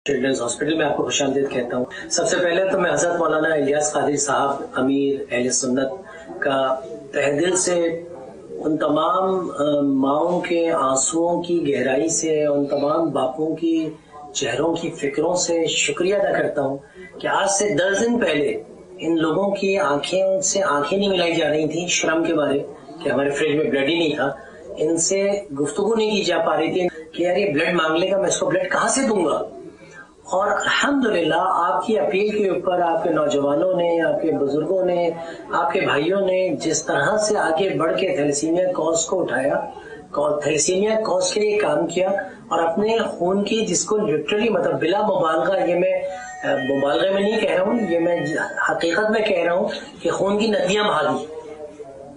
Children's hospital में आपको खुशामदीद कहता हूँ। सबसे पहले तो मैं हज़रत मौलाना इलियास कादरी साहब अमीर अहले सुन्नत का तहे दिल से उन तमाम माओं के आंसुओं की गहराई से, उन तमाम बापों की चेहरों की फिक्रों से शुक्रिया अदा करता हूँ कि आज से 10 दिन पहले इन लोगों की आंखें से आंखें नहीं मिलाई जा रही थी शर्म के बारे कि हमारे फ्रिज में ब्लड ही नहीं था। इनसे गुफ्तगू नहीं की जा पा रही थी कि यार ये ब्लड मांग लेगा, मैं इसको ब्लड कहाँ से दूंगा। और अल्हम्दुलिल्लाह आपकी अपील के ऊपर आपके नौजवानों ने, आपके बुजुर्गों ने, आपके भाइयों ने जिस तरह से आगे बढ़ के थैलेसीमिया कॉज को उठाया, थैलेसीमिया कॉज के लिए काम किया और अपने खून की, जिसको लिटरली मतलब बिला मुबालगा, ये मैं मुबालगे में नहीं कह रहा हूँ, ये मैं हकीकत में कह रहा हूँ कि खून की नदियां भागी,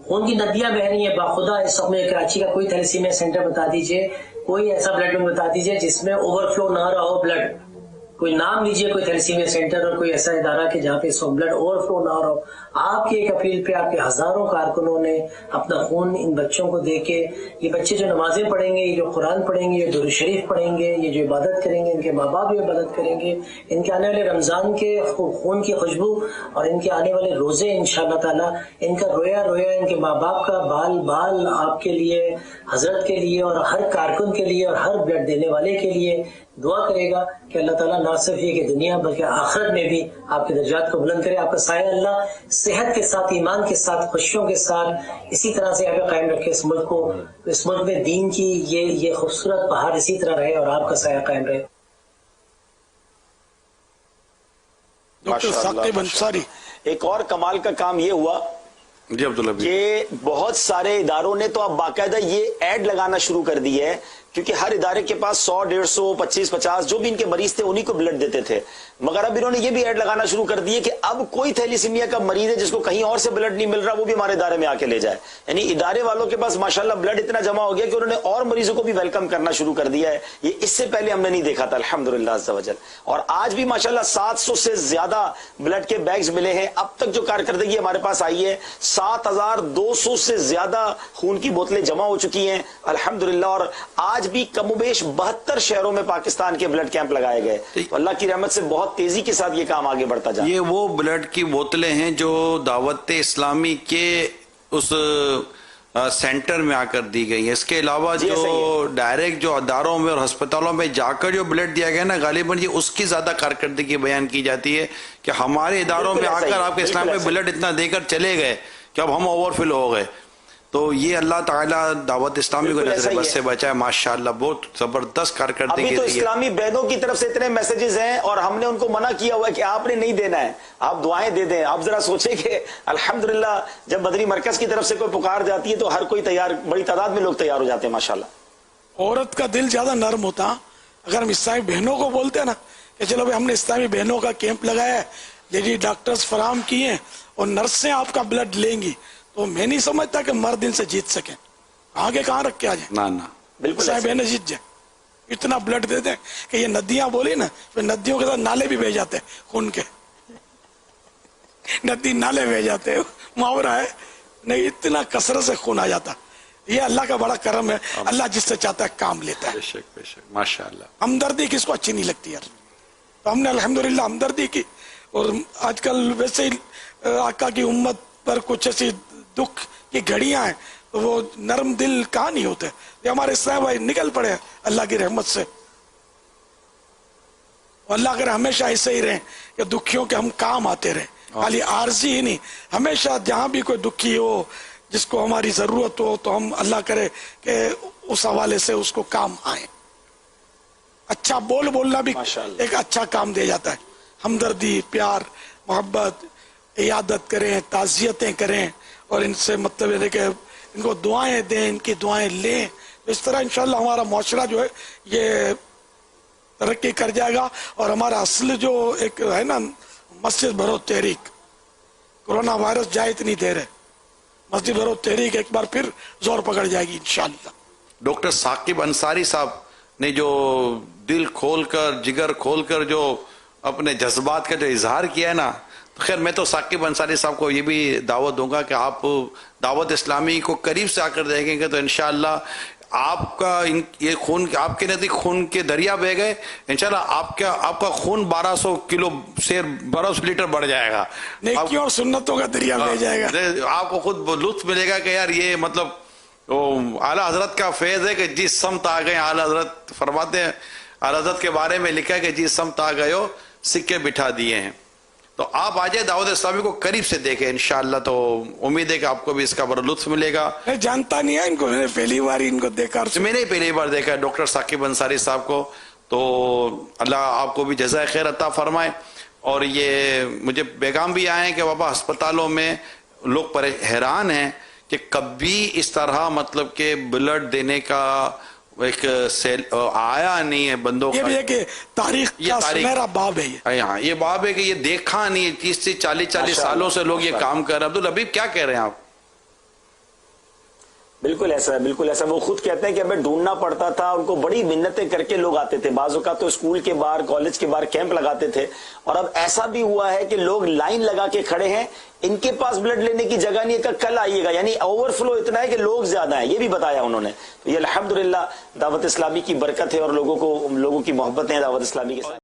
खून की नदियां बह रही है बाखुदा। इस समय कराची का कोई थैलेसीमिया सेंटर बता दीजिए, कोई ऐसा ब्लड बैंक बता दीजिए जिसमें ओवरफ्लो ना रहा हो ब्लड। कोई नाम लीजिए कोई थैलेसीमिया सेंटर और कोई ऐसा इदारा कि जहाँ पे इसको ब्लड ओवरफ्लो ना हो। आपकी एक अपील पे आपके हजारों कारकुनों ने अपना खून इन बच्चों को दे के, ये बच्चे जो नमाजें पढ़ेंगे, ये जो कुरान पढ़ेंगे, ये दुरूद शरीफ पढ़ेंगे, ये जो इबादत करेंगे, इनके माँ बाप भी इबादत करेंगे, इनके आने वाले रमजान के खून की खुशबू और इनके आने वाले रोजे इंशाअल्लाह ताला, इनका रोया रोया इनके माँ बाप का बाल बाल आपके लिए, हजरत के लिए और हर कारकुन के लिए और हर ब्लड देने वाले के लिए दुआ करेगा कि अल्लाह ताला ना सिर्फ ये कि दुनिया बल्कि आखिरत में भी आपके दर्जात को बुलंद करे। आपका साया अल्लाह सेहत के साथ, ईमान के साथ, खुशियों के साथ इसी तरह से आगे कायम रखे। इस मुल्क को, इस मुल्क में दीन की ये खूबसूरत पहाड़ इसी तरह रहे और आपका साया कायम रहे। डॉक्टर साकिब अंसारी, एक और कमाल का काम ये हुआ जी अब्दुल्ला भाई कि बहुत सारे इदारों ने तो अब बाकायदा ये ऐड लगाना शुरू कर दी है, क्योंकि हर इदारे के पास 100, 150, 25, 50 जो भी इनके मरीज थे उन्हीं को ब्लड देते थे। मगर अब इन्होंने ये भी ऐड लगाना शुरू कर दी है कि अब कोई थैलीसीमिया का मरीज है जिसको कहीं और से ब्लड नहीं मिल रहा, वो भी हमारे इदारे में आके ले जाए। यानी इदारे वालों के पास माशाल्लाह ब्लड इतना जमा हो गया कि उन्होंने और मरीजों को भी वेलकम करना शुरू कर दिया है। ये इससे पहले हमने नहीं देखा था अल्हम्दुलिल्लाह अज़्ज़ा वजल। और आज भी माशाल्लाह 700 से ज्यादा ब्लड के बैग्स मिले हैं। अब तक जो कारकर्दगी हमारे पास आई है, 7200 से ज्यादा खून की बोतलें जमा हो चुकी हैं अल्हम्दुलिल्लाह। और आज भी कमोबेश 72 शहरों में पाकिस्तान के ब्लड कैंप लगाए गए। तो अल्लाह की रहमत से बहुत तेजी के साथ ये काम आगे बढ़ता जा रहा है। ये वो ब्लड की बोतलें हैं जो दावत इस्लामी के उस सेंटर में आकर दी गई है। इसके अलावा जो डायरेक्ट जो अदारों में और अस्पतालों में जाकर जो ब्लड दिया गया ना, गालिबन ये उसकी ज्यादा कारकर्दगी बयान की जाती है कि हमारे इदारों में आकर आपके इस्लाम में ब्लड इतना देकर चले गए कि अब हम ओवरफिल हो गए। तो ये अल्लाह ताला दावत इस्लामी को नजर बस से बचाए। माशाअल्लाह बहुत जबरदस्त कारकर्दगी। अभी तो इस्लामी बहनों की तरफ से इतने मैसेजेस हैं और हमने उनको मना किया हुआ है कि आपने नहीं देना है, आप दुआएं दे दें। आप जरा सोचें कि अल्हम्दुलिल्लाह जब बदरी मरकज की तरफ से कोई पुकार जाती है तो हर कोई तैयार, बड़ी तादाद में लोग तैयार हो जाते हैं माशाअल्लाह। औरत का दिल ज्यादा नर्म होता अगर हम इस्लामी बहनों को बोलते हैं ना कि चलो भाई हमने इस्लामी बहनों का कैंप लगाया है, लेडी डॉक्टर्स फराम किए हैं और नर्सें आपका ब्लड लेंगी, तो मैं नहीं समझता कि मर्द इनसे जीत सके। आगे कहाँ रख के आ जाए ना बिल्कुल बहने जीत जाए। इतना ब्लड दे दें कि ये नदियां बोली ना, फिर नदियों के साथ नाले भी बह जाते हैं खून के, नदी नाले बह जाते हैं, मुहावरा है नहीं, इतना कसरत से खून आ जाता। ये अल्लाह का बड़ा करम है, अल्लाह जिससे चाहता है काम लेता है। बेशक बेशक माशाअल्लाह। हमदर्दी किसको अच्छी नहीं लगती यार, तो हमने अल्हम्दुलिल्लाह हमदर्दी की। और आजकल वैसे ही आका की उम्मत पर कुछ ऐसी दुख की घड़ियां हैं, तो वो नरम दिल कहाँ नहीं होते। ये हमारे इस्लाम भाई निकल पड़े अल्लाह की रहमत से। अल्लाह करे हमेशा ऐसे ही रहे कि दुखियों के हम काम आते रहे, खाली आरजी ही नहीं। हमेशा जहाँ भी कोई दुखी हो, जिसको हमारी जरूरत हो, तो हम अल्लाह करे कि उस हवाले से उसको काम आए। अच्छा बोलना भी एक अच्छा काम दे जाता है। हमदर्दी, प्यार, मोहब्बत, इयादत करें, ताज़ियतें करें और इनसे मतलब है कि इनको दुआएं दें, इनकी दुआएं लें। तो इस तरह इंशाल्लाह हमारा मुआशरा जो है ये तरक्की कर जाएगा। और हमारा असल जो एक है ना मस्जिद भरो तहरीक, कोरोना वायरस जाए इतनी देर है, मस्जिद भरो तहरीक एक बार फिर जोर पकड़ जाएगी इंशाल्लाह। डॉक्टर साकिब अंसारी साहब ने जो दिल खोलकर, जिगर खोलकर जो अपने जज्बात का जो इजहार किया है ना, तो खैर मैं तो साकिब अंसारी साहब को ये भी दावत दूंगा कि आप दावत इस्लामी को करीब से आकर देखेंगे तो इंशाअल्लाह آپ کا یہ خون آپ کے نزدیک خون کے دریا بہ گئے، انشاءاللہ آپ کا خون 1200 کلو سے 1200 لیٹر بڑھ جائے گا، نیکیوں اور سنتوں کا دریا بہ جائے گا. آپ کو خود لطف ملے گا کہ یار یہ مطلب اعلیٰ حضرت کا فیض ہے کہ جس سمت آ گئے. اعلیٰ حضرت فرماتے ہیں، اعلیٰ حضرت کے بارے میں لکھا ہے کہ جس سمت آ گئے ہو سکے بٹھا دیے ہیں. تو آپ آجائے دعوت اسلامی کو قریب سے دیکھیں انشاءاللہ، تو امید ہے کہ آپ کو بھی اس کا بڑا لطف ملے گا. میں جانتا نہیں ہے ان کو، میں نے پہلی بار ان کو دیکھا. میں نے پہلی بار دیکھا ہے ڈاکٹر ثاقب انصاری صاحب کو، تو اللہ آپ کو بھی جزائے خیر عطا فرمائے. اور یہ مجھے پیغام بھی آئے ہیں کہ بابا ہسپتالوں میں لوگ حیران ہیں کہ کبھی اس طرح مطلب کہ بلڈ دینے کا ایک سیل آیا نہیں ہے بندوں یہ کا. بھی ہے کہ تاریخ کا سنہرا باب ہے یہ. ہاں یہ باب ہے کہ یہ دیکھا نہیں. 30 سے 40 سالوں سے لوگ یہ کام کر رہے ہیں. عبدالحبیب کیا کہہ رہے ہیں آپ؟ بالکل ایسا ہے، بالکل ایسا. وہ خود کہتے ہیں کہ ہمیں ڈھونڈنا پڑتا تھا، ان کو بڑی منتیں کر کے لوگ آتے تھے. بعض اوقات تو اسکول کے باہر، کالج کے باہر کیمپ لگاتے تھے. اور اب ایسا بھی ہوا ہے کہ لوگ لائن لگا کے کھڑے ہیں، ان کے پاس بلڈ لینے کی جگہ نہیں ہے کہ کل آئیے گا. یعنی اوور فلو اتنا ہے کہ لوگ زیادہ ہیں، یہ بھی بتایا انہوں نے. تو یہ الحمدللہ دعوت اسلامی کی برکت ہے اور لوگوں کی محبت ہے دعوت اسلامی کے ساتھ.